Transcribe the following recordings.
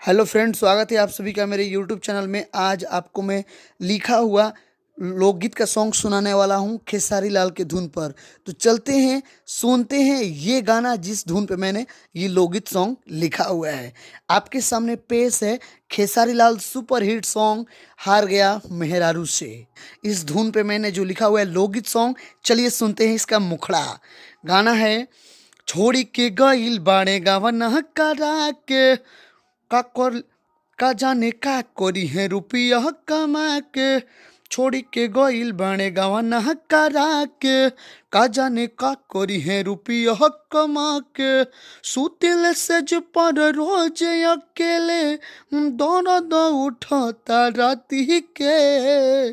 Hello friends, स्वागत है आप सभी का मेरे यूट्यूब चैनल में। आज आपको मैं लिखा हुआ लोकगीत का सॉन्ग सुनाने वाला हूँ खेसारी लाल के धुन पर। तो चलते हैं, सुनते हैं ये गाना जिस धुन पे मैंने ये लोकगीत सॉन्ग लिखा हुआ है। आपके सामने पेश है Khesari Lal super hit song हार गया मेहरारू से। इस धुन पे मैंने जो लिखा हुआ है लोकगीत सॉन्ग, चलिए सुनते हैं इसका मुखड़ा। गाना है छोड़ी के गईल बाणे गावन करा के का कर का जाने का करी है रुपया कमा के। छोड़ी के गईल बाणे गवाना करा के का जाने का करी है रुपया कमा के। सुतिल सेज पर रोज अकेले दर्द उठता राती के।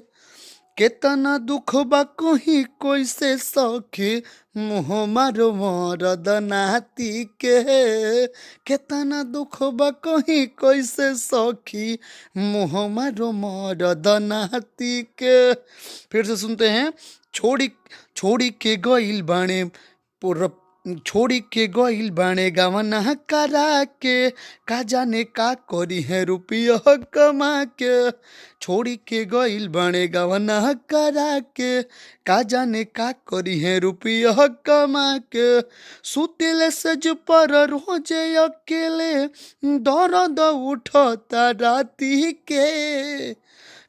केतना दुख बा कहीं कैसे सखी मुँह मारो मरद नाती के। केतना दुख बा कहीं कैसे सखी मुँह मारो मरद नाती के। फिर से सुनते हैं। छोड़ी छोड़ी के गईल बाणे छोड़ी के गईल बाणे गवना करा के का जाने का करी है रुपया कमा के। छोड़ी के गईल बाणे गवना करा के का जाने का करी है रुपया कमा के। सुतिल सज पर रोज अकेले दर्द उठता राती के।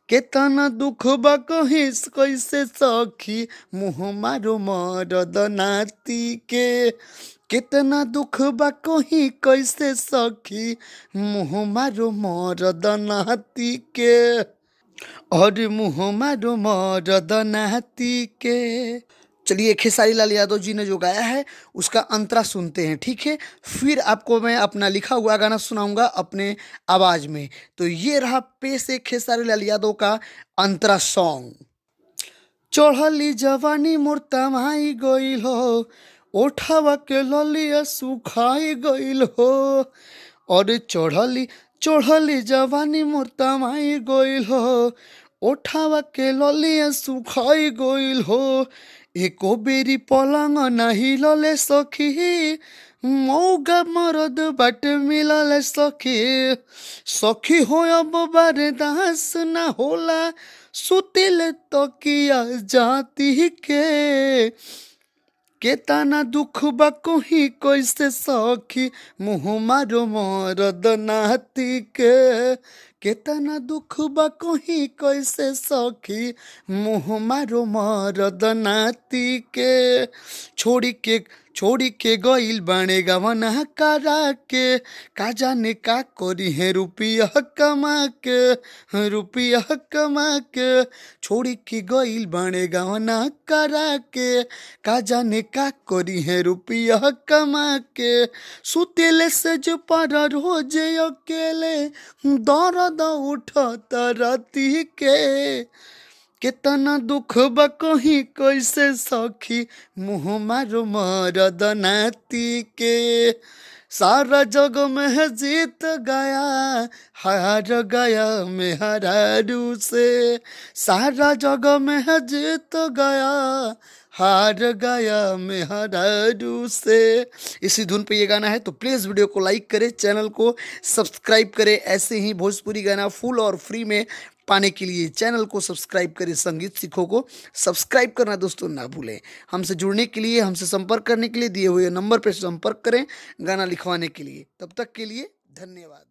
केतना दुख बा कहीं कैसे सखी मुँह मारो मरद नाती के। केतना दुख बा कहीं कैसे सखी मुँह मारो मरद नाती के। और मुँह मारो मरद नाती के। चलिए, खेसारी लाल यादव जी ने जो गाया है उसका अंतरा सुनते हैं, ठीक है। फिर आपको मैं अपना लिखा हुआ गाना सुनाऊंगा अपने आवाज में। तो ये रहा पेश है खेसारी लाल यादव का अंतरा सॉन्ग। चढ़ली जवानी मोर तमाई गईल हो, ओठवा के ललिया सुखाई गईल हो। और चढ़ली चढ़ली जवानी मोर तमाई गईल हो, ओठवा के ललिया सुखाई गईल हो। एको बेरी पलंग नहीं लले सखी मौगा मरद बाट मिलले सखी। सखी हो अब बर्दास न होला सुतिल तकिया जाती के। केतना दुख बा कहीं कैसे सखी मुँह मारो मरद नाती के। केतना दुख बा कहीं कैसे सखी मुँह मारो मरद नाती के। छोड़ी के गईल बाणे गवना करा के का जाने का करी है रुपया कमा के। रुपया कमा के छोड़ी के गईल बाणे गवना करा के का जाने का करी है रुपया कमा के। सुतेले से जो पर रोज अकेले दर्द उठता राती के। केतना दुख बा कहीं कैसे सखी मुँह मारो मरद नाती के। सारा जग में जीत गया हार गया मेहरारू से। सारा जग में जीत गया हार गया मेहरारू से। इसी धुन पे ये गाना है, तो प्लीज़ वीडियो को लाइक करें, चैनल को सब्सक्राइब करें। ऐसे ही भोजपुरी गाना फुल और फ्री में पाने के लिए चैनल को सब्सक्राइब करें। संगीत सीखो को सब्सक्राइब करना दोस्तों ना भूलें। हमसे जुड़ने के लिए, हमसे संपर्क करने के लिए दिए हुए नंबर पर संपर्क करें गाना लिखवाने के लिए। तब तक के लिए धन्यवाद।